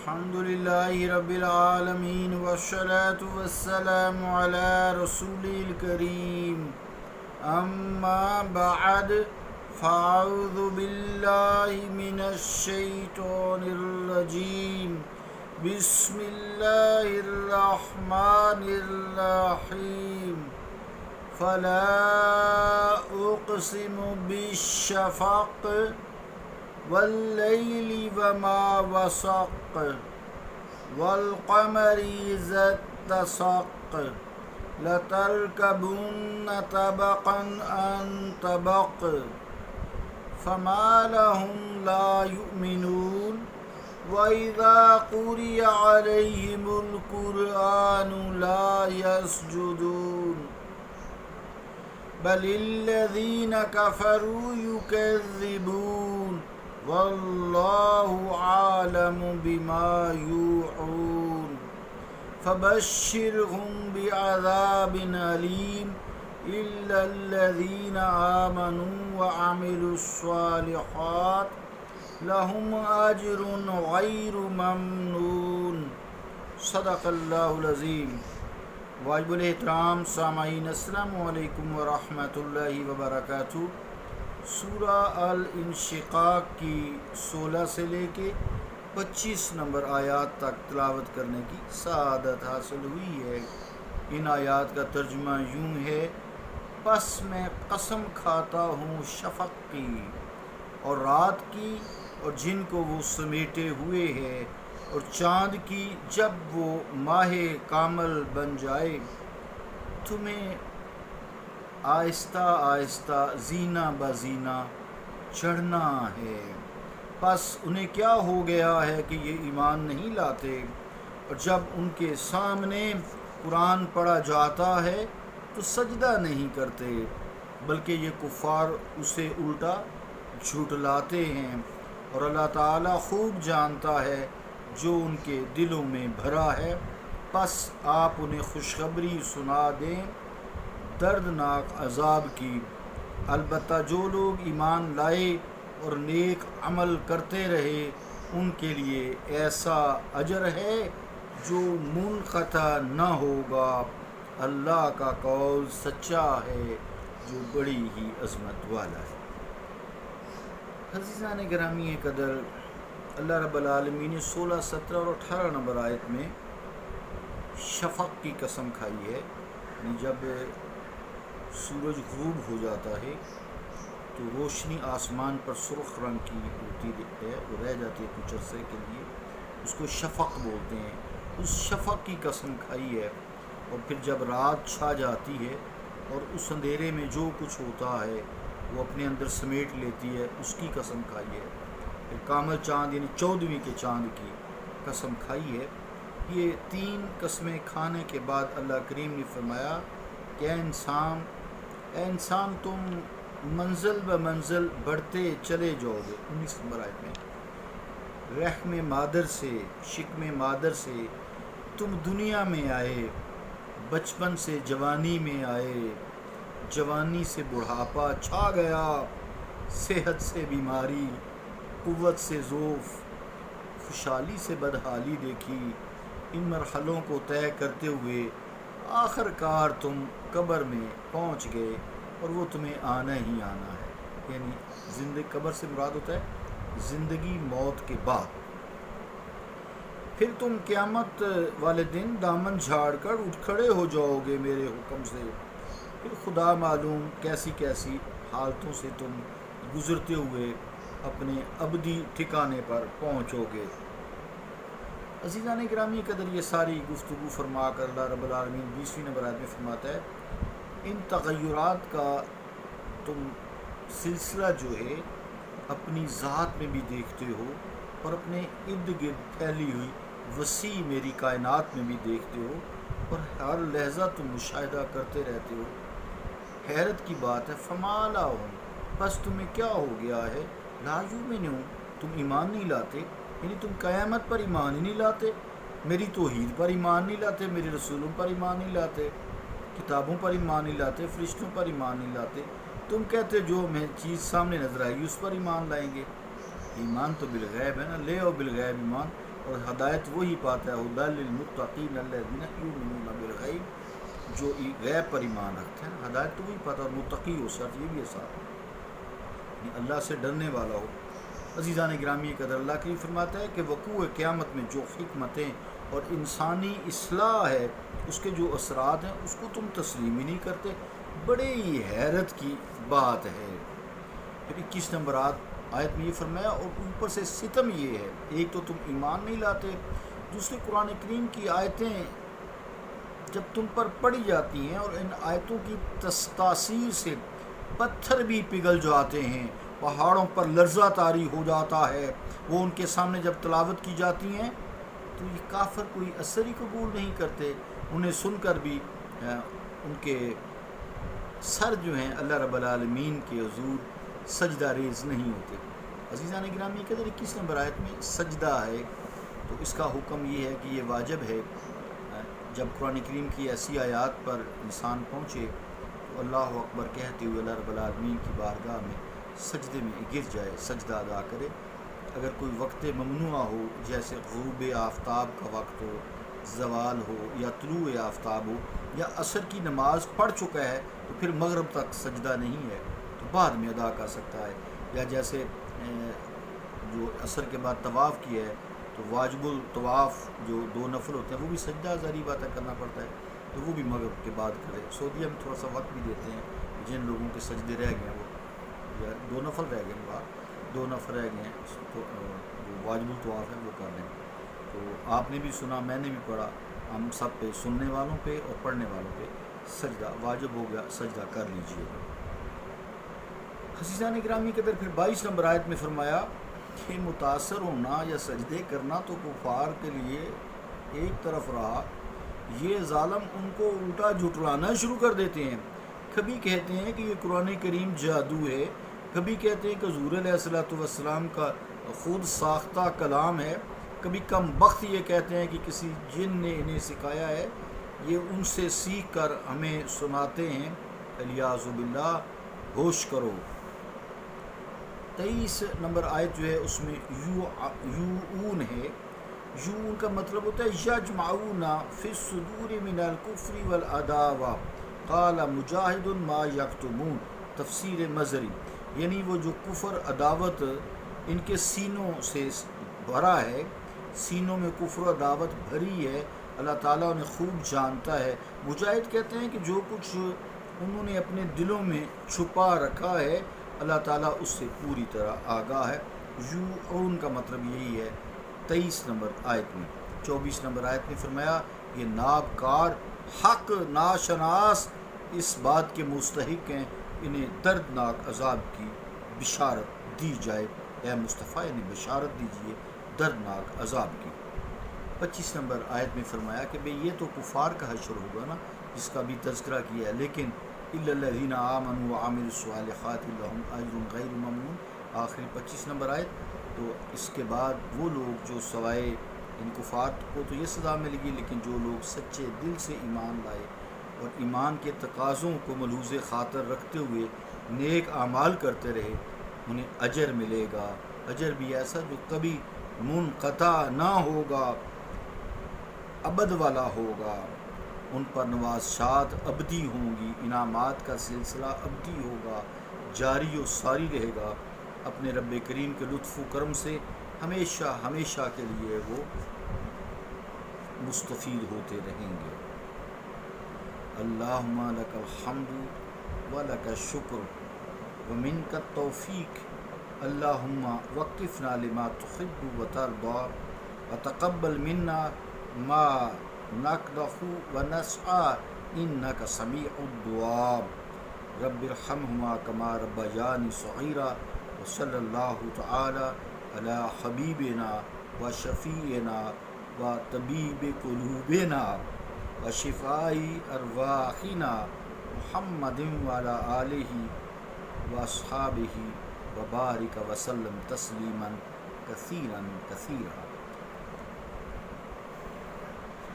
الحمد لله رب العالمين والصلاة والسلام على رسوله الكريم أما بعد فأعوذ بالله من الشيطان الرجيم بسم الله الرحمن الرحيم فلا أقسم بالشفق والليل وما وسق والقمر إذا اتسق لتركبن طبقا عن طبق فما لهم لا يؤمنون وإذا قرئ عليهم القرآن لا يسجدون بل الذين كفروا يكذبون والله عالم بما يوعون فبشرهم بعذاب أليم إلا الذين آمنوا وعملوا الصالحات لهم أجر غير ممنون صدق اللہ العظیم۔ واجب الاحترام سامعین السلام علیکم ورحمۃ اللہ وبرکاتہ۔ سورہ الانشقاق کی 16 سے لے کے 25 نمبر آیات تک تلاوت کرنے کی سعادت حاصل ہوئی ہے۔ ان آیات کا ترجمہ یوں ہے: پس میں قسم کھاتا ہوں شفق کی اور رات کی اور جن کو وہ سمیٹے ہوئے ہے، اور چاند کی جب وہ ماہ کامل بن جائے۔ تمہیں آہستہ آہستہ زینہ بزینہ چڑھنا ہے، پس انہیں کیا ہو گیا ہے کہ یہ ایمان نہیں لاتے، اور جب ان کے سامنے قرآن پڑھا جاتا ہے تو سجدہ نہیں کرتے، بلکہ یہ کفار اسے الٹا جھٹلاتے ہیں، اور اللہ تعالیٰ خوب جانتا ہے جو ان کے دلوں میں بھرا ہے۔ پس آپ انہیں خوشخبری سنا دیں دردناک عذاب کی۔ البتہ جو لوگ ایمان لائے اور نیک عمل کرتے رہے ان کے لیے ایسا اجر ہے جو منقطع نہ ہوگا۔ اللہ کا قول سچا ہے جو بڑی ہی عظمت والا ہے۔ عزیزان گرامی قدر، اللہ رب العالمین نے 16، 17 اور 18 نمبر آیت میں شفق کی قسم کھائی ہے، یعنی جب سورج غروب ہو جاتا ہے تو روشنی آسمان پر سرخ رنگ کی ہوتی ہے، وہ رہ جاتی ہے کچھ عرصے کے لیے، اس کو شفق بولتے ہیں۔ اس شفق کی قسم کھائی ہے، اور پھر جب رات چھا جاتی ہے اور اس اندھیرے میں جو کچھ ہوتا ہے وہ اپنے اندر سمیٹ لیتی ہے، اس کی قسم کھائی ہے۔ پھر کامل چاند یعنی 14ویں کے چاند کی قسم کھائی ہے۔ یہ 3 قسمیں کھانے کے بعد اللہ کریم نے فرمایا کہ اے انسان تم منزل بہ منزل بڑھتے چلے جاؤ گے۔ 19 نمبر آیت میں رحم مادر سے، شکم مادر سے تم دنیا میں آئے، بچپن سے جوانی میں آئے، جوانی سے بڑھاپا چھا گیا، صحت سے بیماری، قوت سے ضعف، خوشحالی سے بدحالی دیکھی۔ ان مرحلوں کو طے کرتے ہوئے آخر کار تم قبر میں پہنچ گئے، اور وہ تمہیں آنا ہی آنا ہے، یعنی قبر سے مراد ہوتا ہے زندگی موت کے بعد۔ پھر تم قیامت والے دن دامن جھاڑ کر اٹھ کھڑے ہو جاؤ گے میرے حکم سے، پھر خدا معلوم کیسی کیسی حالتوں سے تم گزرتے ہوئے اپنے ابدی ٹھکانے پر پہنچو گے۔ عزیزان گرامی قدر، یہ ساری گفتگو فرما کر اللہ رب العالمین 20ویں نمبر آیت میں فرماتا ہے ان تغیرات کا تم سلسلہ جو ہے اپنی ذات میں بھی دیکھتے ہو، اور اپنے ارد گرد پھیلی ہوئی وسیع میری کائنات میں بھی دیکھتے ہو، اور ہر لحظہ تم مشاہدہ کرتے رہتے ہو۔ حیرت کی بات ہے، فما لہم، بس تمہیں کیا ہو گیا ہے، لا یؤمنون، تم ایمان نہیں لاتے، یعنی تم قیامت پر ایمان ہی نہیں لاتے، میری توحید پر ایمان نہیں لاتے، میرے رسولوں پر ایمان نہیں لاتے، کتابوں پر ایمان نہیں لاتے، فرشتوں پر ایمان نہیں لاتے۔ تم کہتے جو ہمیں چیز سامنے نظر آئے گی اس پر ایمان لائیں گے۔ ایمان تو بالغیب ہے نا، لے او بالغیب ایمان، اور ہدایت وہی پاتا ہے ہدی للمتقین الذین یؤمنون بالغیب، جو غیب پر ایمان رکھتے ہیں. ہدایت تو وہی پاتا ہے، اور متقی ہو، شرط یہ بھی ہے ساتھ اللہ سے ڈرنے والا ہو. عزیزان گرامی قدر، اللہ کے لیے فرماتا ہے کہ وقوع قیامت میں جو حکمتیں اور انسانی اصلاح ہے اس کے جو اثرات ہیں اس کو تم تسلیم ہی نہیں کرتے. بڑے ہی حیرت کی بات ہے. پھر 21 نمبر آیت میں یہ فرمایا، اور اوپر سے ستم یہ ہے، ایک تو تم ایمان نہیں لاتے، دوسری قرآن کریم کی آیتیں جب تم پر پڑھی جاتی ہیں اور ان آیتوں کی تاثیر سے پتھر بھی پگھل جاتے ہیں، پہاڑوں پر لرزہ طاری ہو جاتا ہے، وہ ان کے سامنے جب تلاوت کی جاتی ہیں تو یہ کافر کوئی اثر ہی قبول نہیں کرتے. انہیں سن کر بھی ان کے سر جو ہیں اللہ رب العالمین کے حضور سجدہ ریز نہیں ہوتے. عزیزان گرامی کے در 21 نمبر آیت میں سجدہ ہے، تو اس کا حکم یہ ہے کہ یہ واجب ہے. جب قرآن کریم کی ایسی آیات پر انسان پہنچے تو اللہ اکبر کہتے ہوئے اللہ رب العالمین کی بارگاہ میں سجدے میں گر جائے، سجدہ ادا کرے. اگر کوئی وقت ممنوع ہو، جیسے غروب آفتاب کا وقت ہو، زوال ہو، یا طلوع آفتاب ہو، یا عصر کی نماز پڑھ چکا ہے تو پھر مغرب تک سجدہ نہیں ہے تو بعد میں ادا کر سکتا ہے. یا جیسے جو عصر کے بعد طواف کیا ہے تو واجب الطواف جو 2 نفل ہوتے ہیں وہ بھی سجدہ ظاہری بات ہے کرنا پڑتا ہے، تو وہ بھی مغرب کے بعد کرے. سعودیہ میں تھوڑا سا وقت بھی دیتے ہیں، جن لوگوں کے سجدے رہ گئے ہیں وہ 2 نفل رہ گئے ہیں، 2 نفل رہ گئے ہیں تو جو واجب الطواف ہے وہ کر لیں. تو آپ نے بھی سنا، میں نے بھی پڑھا، ہم سب پہ، سننے والوں پہ اور پڑھنے والوں پہ سجدہ واجب ہو گیا، سجدہ کر لیجئے. عزیزان گرامی کے در پھر 22 نمبر آیت میں فرمایا کہ متاثر ہونا یا سجدے کرنا تو کفار کے لیے ایک طرف رہا، یہ ظالم ان کو الٹا جھٹلانا شروع کر دیتے ہیں. کبھی کہتے ہیں کہ یہ قرآن کریم جادو ہے، کبھی کہتے ہیں کہ حضور علیہ السلام کا خود ساختہ کلام ہے، کبھی کم بخت یہ کہتے ہیں کہ کسی جن نے انہیں سکھایا ہے، یہ ان سے سیکھ کر ہمیں سناتے ہیں. الیاذ باللہ، ہوش کرو. 23 نمبر آیت جو ہے اس میں یوعون ہے. یوعون کا مطلب ہوتا ہے یجمعون فی الصدور من الکفر والعداوہ، قال مجاہد ما یکتمون. تفسیر مظہری، یعنی وہ جو کفر عداوت ان کے سینوں سے بھرا ہے، سینوں میں کفر عداوت بھری ہے، اللہ تعالیٰ انہیں خوب جانتا ہے. مجاہد کہتے ہیں کہ جو کچھ انہوں نے اپنے دلوں میں چھپا رکھا ہے اللہ تعالیٰ اس سے پوری طرح آگاہ ہے. یوعون کا مطلب یہی ہے. 23 نمبر آیت میں. 24 نمبر آیت میں فرمایا یہ نابکار حق ناشناس اس بات کے مستحق ہیں انہیں دردناک عذاب کی بشارت دی جائے. اے مصطفیٰ انہیں بشارت دیجئے دردناک عذاب کی. 25 نمبر آیت میں فرمایا کہ بھئی یہ تو کفار کا حشر ہوگا نا، جس کا بھی تذکرہ کیا ہے، لیکن الا الذین آمنوا وعملوا الصالحات لهم اجر غیر ممنون. آخری 25 نمبر آیت. تو اس کے بعد وہ لوگ جو سوائے ان کفار کو تو یہ سزا ملے گی، لیکن جو لوگ سچے دل سے ایمان لائے اور ایمان کے تقاضوں کو ملحوظ خاطر رکھتے ہوئے نیک اعمال کرتے رہے انہیں اجر ملے گا. اجر بھی ایسا جو کبھی منقطع نہ ہوگا، ابد والا ہوگا. ان پر نوازشات ابدی ہوں گی، انعامات کا سلسلہ ابدی ہوگا، جاری و ساری رہے گا. اپنے رب کریم کے لطف و کرم سے ہمیشہ ہمیشہ کے لیے وہ مستفید ہوتے رہیں گے. اللہم لک الحمد و لک الشکر و منک التوفیق. اللہم وقفنا لما تحب و ترضى وتقبل منا ما نقدح و نسعى انك سمیع الدعاء. رب ارحمهما كما ربياني صغيرا. وصلی اللہ تعالی علی حبیبنا و شفیعنا و طبیب قلوبنا و شفائی ارواحنا محمد وعلی آلہ و اصحابہ و بارک وسلم تسلیما کثیرا کثیرا.